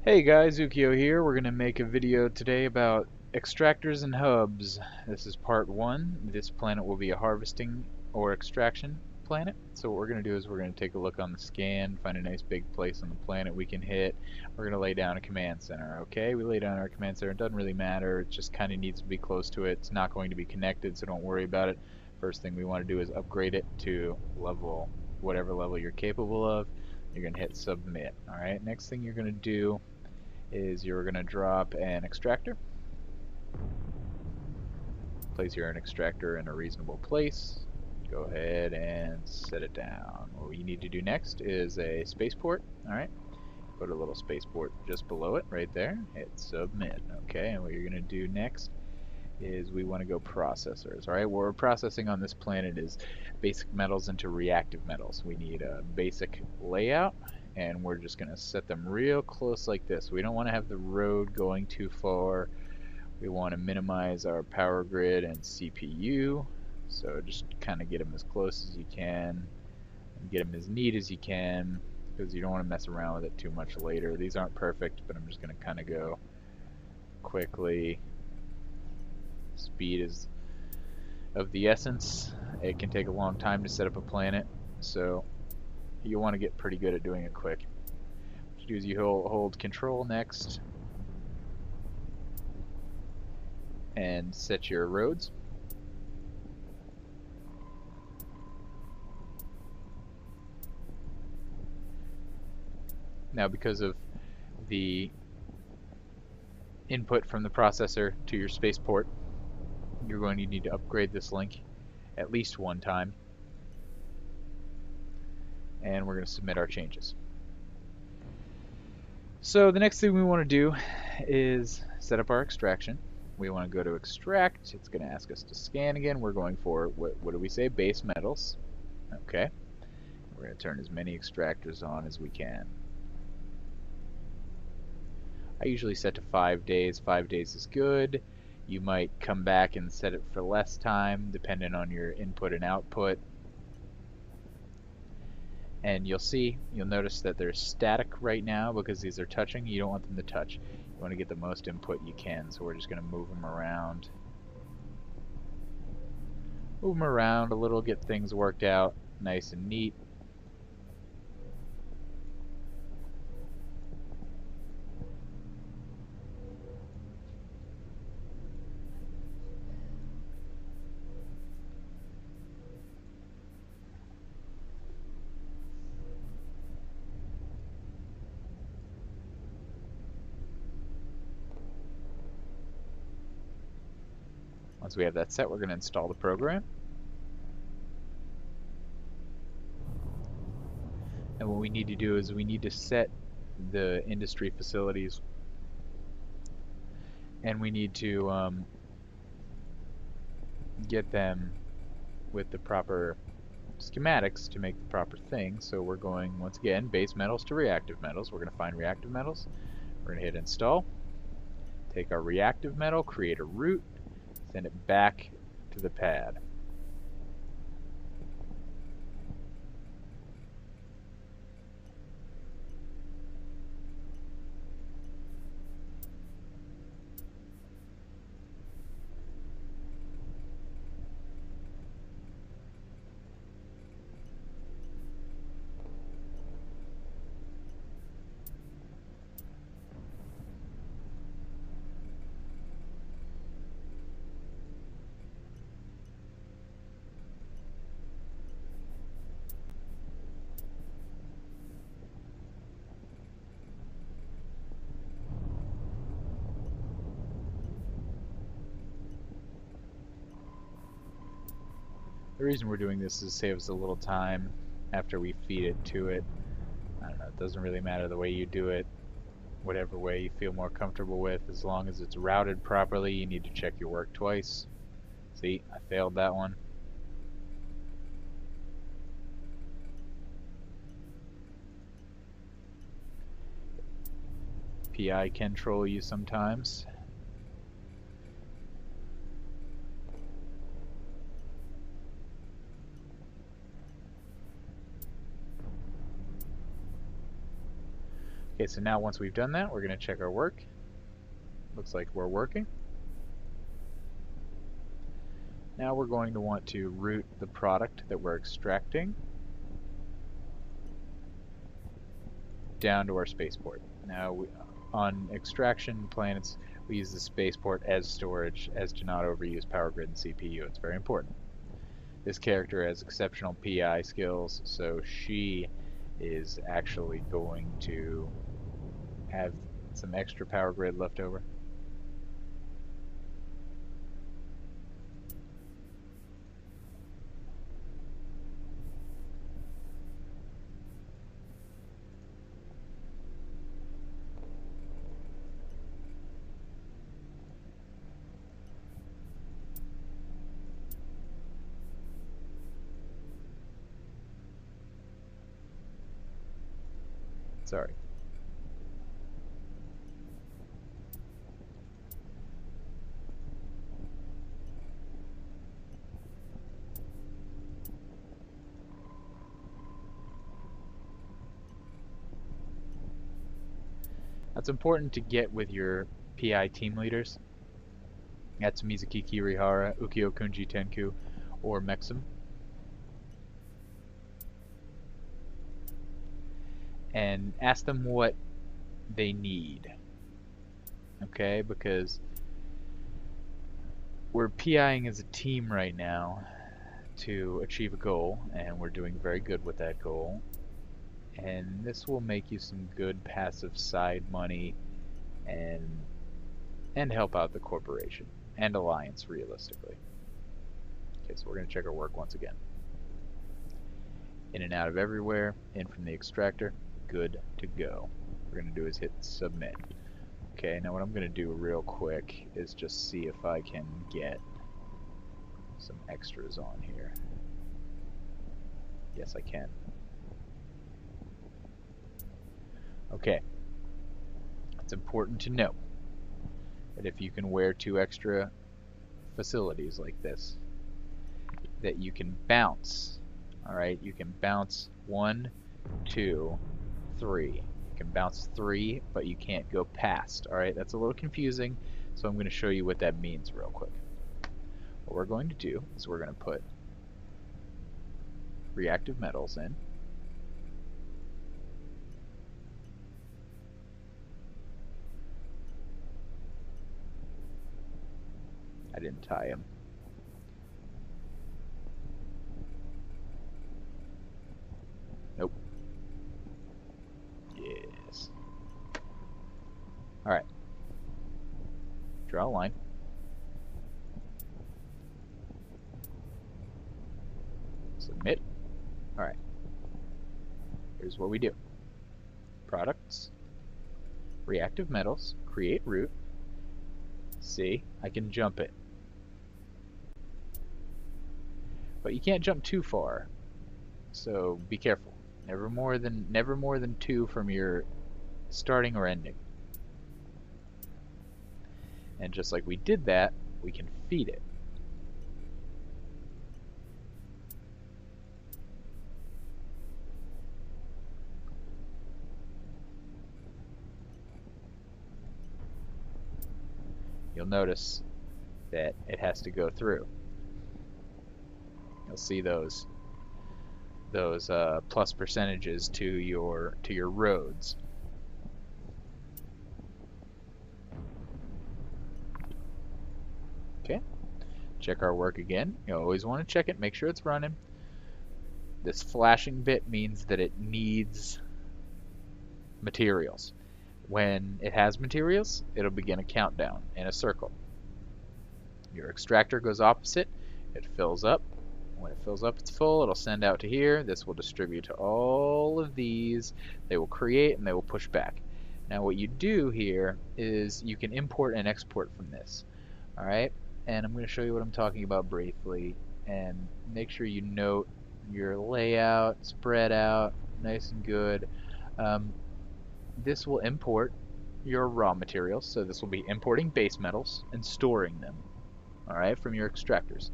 Hey guys, Ukio here. We're going to make a video today about extractors and hubs. This is part one. This planet will be a harvesting or extraction planet. So what we're going to do is we're going to take a look on the scan, find a nice big place on the planet we can hit. We're going to lay down a command center, okay? We lay down our command center. It doesn't really matter. It just kind of needs to be close to it. It's not going to be connected, so don't worry about it. First thing we want to do is upgrade it to level, whatever level you're capable of. You're going to hit submit, alright? Next thing you're going to do is you're going to drop an extractor. Place your extractor in a reasonable place. Go ahead and set it down. What you need to do next is a spaceport. Alright, put a little spaceport just below it right there. Hit submit. Okay, and what you're going to do next is we want to go processors. Alright, what we're processing on this planet is basic metals into reactive metals. We need a basic layout, and we're just going to set them real close like this. We don't want to have the road going too far. We want to minimize our power grid and CPU, so just kind of get them as close as you can and get them as neat as you can, because you don't want to mess around with it too much later. These aren't perfect, but I'm just going to kind of go quickly. Speed is of the essence. It can take a long time to set up a planet, so you want to get pretty good at doing it quick. What you do is you hold control next and set your roads. Now, because of the input from the processor to your spaceport, you're going to need to upgrade this link at least one time, and we're going to submit our changes. So the next thing we want to do is set up our extraction. We want to go to extract. It's going to ask us to scan again. We're going for, what do we say, base metals. Okay, we're going to turn as many extractors on as we can. I usually set to 5 days. 5 days is good. You might come back and set it for less time depending on your input and output. And you'll notice that they're static right now because these are touching. You don't want them to touch. You want to get the most input you can, so we're just going to move them around. Move them around a little, get things worked out nice and neat. Once we have that set, we're going to install the program. And what we need to do is we need to set the industry facilities, and we need to get them with the proper schematics to make the proper thing. So we're going, once again, base metals to reactive metals. We're going to find reactive metals. We're going to hit install. Take our reactive metal, create a route, send it back to the pad. The reason we're doing this is to save us a little time after we feed it to it. I don't know, it doesn't really matter the way you do it, whatever way you feel more comfortable with, as long as it's routed properly. You need to check your work twice. See, I failed that one. PI can troll you sometimes. Okay, so now once we've done that, we're going to check our work. Looks like we're working. Now we're going to want to route the product that we're extracting down to our spaceport. Now, on extraction planets, we use the spaceport as storage as to not overuse power grid and CPU. It's very important. This character has exceptional PI skills, so she is actually going to have some extra power grid left over. Sorry. That's important to get with your PI team leaders. That's Mizuki Kirihara, Ukyo Kunji Tenku, or Mexum. And ask them what they need. Okay, because we're PIing as a team right now to achieve a goal, and we're doing very good with that goal. And this will make you some good passive side money and help out the corporation and alliance realistically. Okay, so we're going to check our work once again. In and out of everywhere, in from the extractor, good to go. What we're going to do is hit submit. Okay, now what I'm going to do real quick is just see if I can get some extras on here. Yes, I can. Okay. It's important to know that if you can wear 2 extra facilities like this, that you can bounce. Alright, you can bounce 1, 2, 3. You can bounce 3, but you can't go past. Alright, that's a little confusing, so I'm going to show you what that means real quick. What we're going to do is we're going to put reactive metals in. I didn't tie him. Nope. Yes. Alright. Draw a line. Submit. Alright. Here's what we do. Products. Reactive metals. Create route. See? I can jump it. But you can't jump too far. So be careful. Never more than 2 from your starting or ending. And just like we did that, we can feed it. You'll notice that it has to go through. You'll see those plus percentages to your roads. Okay. Check our work again. You always want to check it, make sure it's running. This flashing bit means that it needs materials. When it has materials, it'll begin a countdown in a circle. Your extractor goes opposite, it fills up. When it fills up, it's full, it'll send out to here. This will distribute to all of these. They will create and they will push back. Now what you do here is you can import and export from this. Alright, and I'm going to show you what I'm talking about briefly, and make sure you note your layout, spread out, nice and good. This will import your raw materials, so this will be importing base metals and storing them, alright, from your extractors.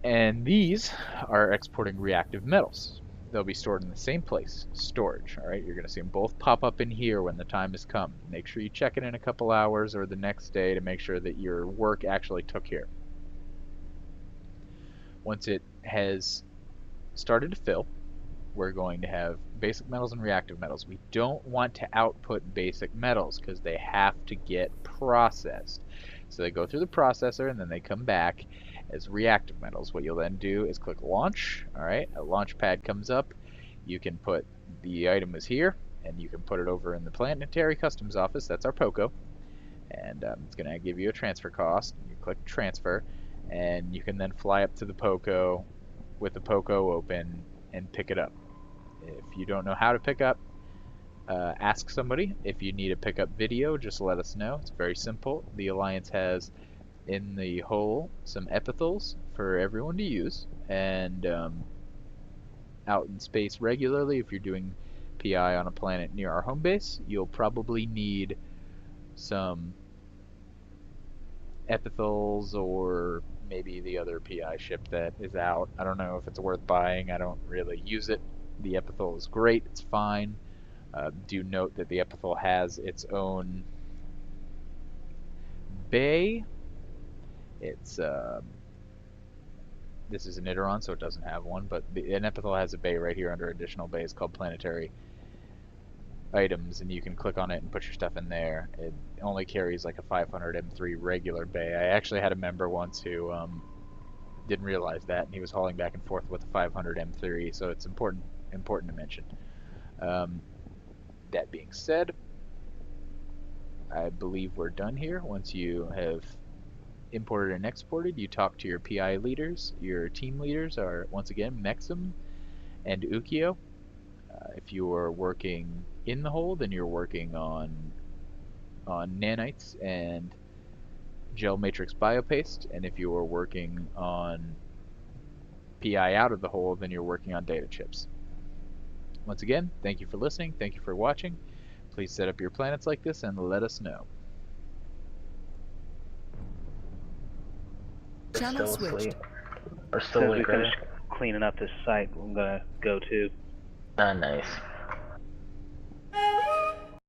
And these are exporting reactive metals. they'll be stored in the same place, storage. All right, you're going to see them both pop up in here when the time has come. Make sure you check it in a couple hours or the next day to make sure that your work actually took here. Once it has started to fill, we're going to have basic metals and reactive metals. We don't want to output basic metals because they have to get processed. So they go through the processor and then they come back as reactive metals. What you'll then do is click launch. Alright, a launch pad comes up. You can put the item is here and you can put it over in the Planetary Customs office. That's our POCO. And it's going to give you a transfer cost. You click transfer and you can then fly up to the POCO with the POCO open and pick it up. If you don't know how to pick up, ask somebody. If you need a pickup video, just let us know. It's very simple. The Alliance has in the hole some epithels for everyone to use, and out in space regularly, if you're doing PI on a planet near our home base, you'll probably need some epithels or maybe the other PI ship that is out. I don't know if it's worth buying. I don't really use it. The epithel is great. It's fine. Do note that the epithel has its own bay. It's this is an Iteron, so it doesn't have one, but an epithel has a bay right here under additional bays called planetary items, and you can click on it and put your stuff in there. It only carries like a 500 M3 regular bay. I actually had a member once who didn't realize that, and he was hauling back and forth with a 500 M3, so it's important to mention. That being said, I believe we're done here. Once you have imported and exported, you talk to your PI leaders. Your team leaders are, once again, Mexum and Ukio. If you are working in the hole, then you're working on nanites and gel matrix biopaste, and if you are working on PI out of the hole, then you're working on data chips. Once again, thank you for listening, thank you for watching. Please set up your planets like this and let us know. Channel Still switched. asleep. Or As still soon as we awake, rather. finish cleaning up this site, I'm gonna go to. Ah, nice.